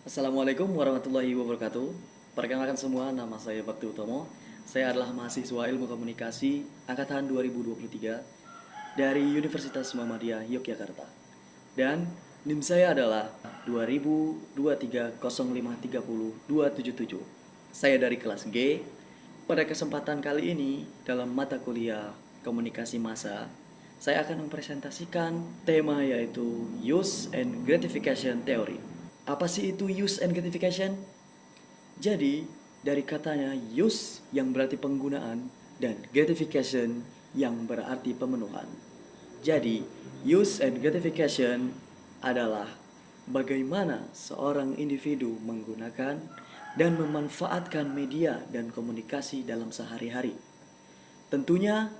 Assalamualaikum warahmatullahi wabarakatuh. Perkenalkan semua, nama saya Bakti Utomo. Saya adalah mahasiswa Ilmu Komunikasi angkatan 2023 dari Universitas Muhammadiyah Yogyakarta. Dan NIM saya adalah 20230530 Saya dari kelas G. Pada kesempatan kali ini dalam mata kuliah Komunikasi Massa, saya akan mempresentasikan tema yaitu Use and Gratification Theory. Apa sih itu use and gratification? Jadi, dari katanya use yang berarti penggunaan dan gratification yang berarti pemenuhan. Jadi, use and gratification adalah bagaimana seorang individu menggunakan dan memanfaatkan media dan komunikasi dalam sehari-hari. Tentunya,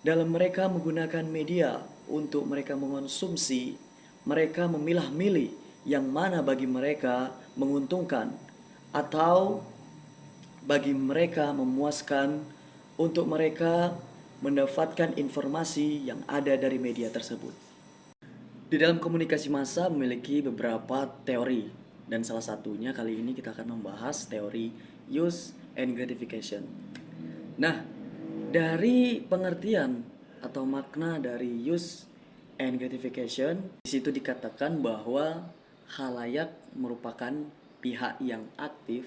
dalam mereka menggunakan media untuk mereka mengonsumsi, mereka memilah-milih yang mana bagi mereka menguntungkan atau bagi mereka memuaskan untuk mereka mendapatkan informasi yang ada dari media tersebut. Di dalam komunikasi massa memiliki beberapa teori dan salah satunya kali ini kita akan membahas teori use and gratification. Nah, dari pengertian atau makna dari use and gratification, di situ dikatakan bahwa khalayak merupakan pihak yang aktif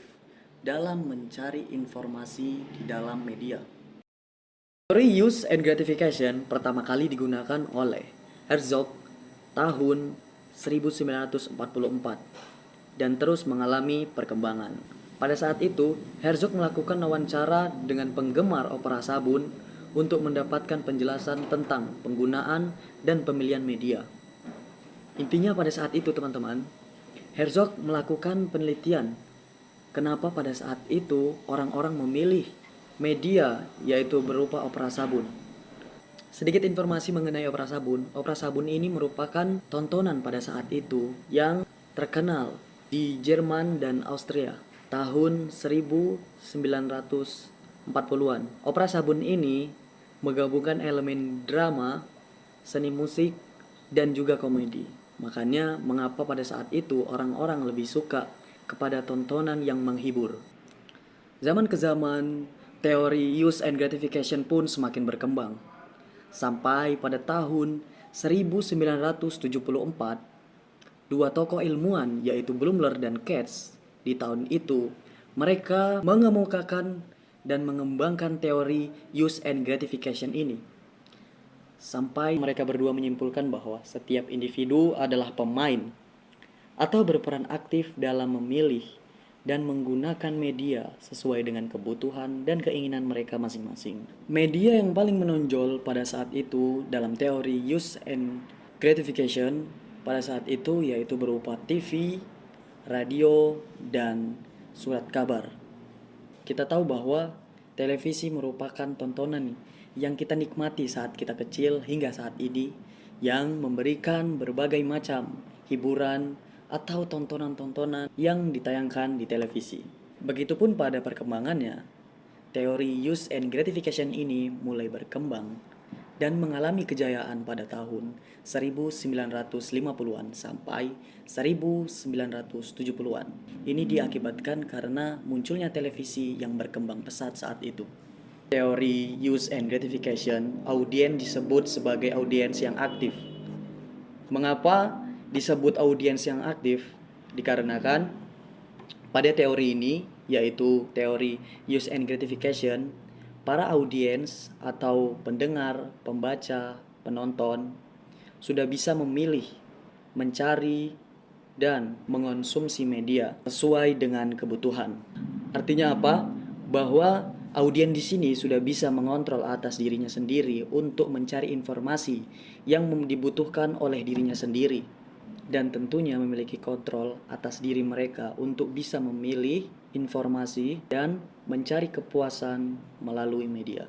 dalam mencari informasi di dalam media. Teori use and gratification pertama kali digunakan oleh Herzog tahun 1944 dan terus mengalami perkembangan. Pada saat itu, Herzog melakukan wawancara dengan penggemar opera sabun untuk mendapatkan penjelasan tentang penggunaan dan pemilihan media. Intinya pada saat itu teman-teman, Herzog melakukan penelitian kenapa pada saat itu orang-orang memilih media yaitu berupa opera sabun. Sedikit informasi mengenai opera sabun. Opera sabun ini merupakan tontonan pada saat itu yang terkenal di Jerman dan Austria tahun 1940-an. Opera sabun ini menggabungkan elemen drama, seni musik, dan juga komedi. Makanya mengapa pada saat itu orang-orang lebih suka kepada tontonan yang menghibur. Zaman ke zaman, teori use and gratification pun semakin berkembang. Sampai pada tahun 1974, dua tokoh ilmuwan yaitu Blumler dan Katz di tahun itu, mereka mengemukakan dan mengembangkan teori use and gratification ini. Sampai mereka berdua menyimpulkan bahwa setiap individu adalah pemain atau berperan aktif dalam memilih dan menggunakan media sesuai dengan kebutuhan dan keinginan mereka masing-masing. Media yang paling menonjol pada saat itu dalam teori use and gratification pada saat itu yaitu berupa TV, radio, dan surat kabar. Kita tahu bahwa televisi merupakan tontonan yang kita nikmati saat kita kecil hingga saat ini, yang memberikan berbagai macam hiburan atau tontonan-tontonan yang ditayangkan di televisi. Begitupun pada perkembangannya, teori use and gratification ini mulai berkembang dan mengalami kejayaan pada tahun 1950-an sampai 1970-an. Ini diakibatkan karena munculnya televisi yang berkembang pesat saat itu. Teori use and gratification, audiens disebut sebagai audiens yang aktif. Mengapa disebut audiens yang aktif? Dikarenakan pada teori ini, yaitu teori use and gratification, para audiens atau pendengar, pembaca, penonton sudah bisa memilih, mencari, dan mengonsumsi media sesuai dengan kebutuhan. Artinya apa? Bahwa audien di sini sudah bisa mengontrol atas dirinya sendiri untuk mencari informasi yang dibutuhkan oleh dirinya sendiri, dan tentunya memiliki kontrol atas diri mereka untuk bisa memilih informasi dan mencari kepuasan melalui media.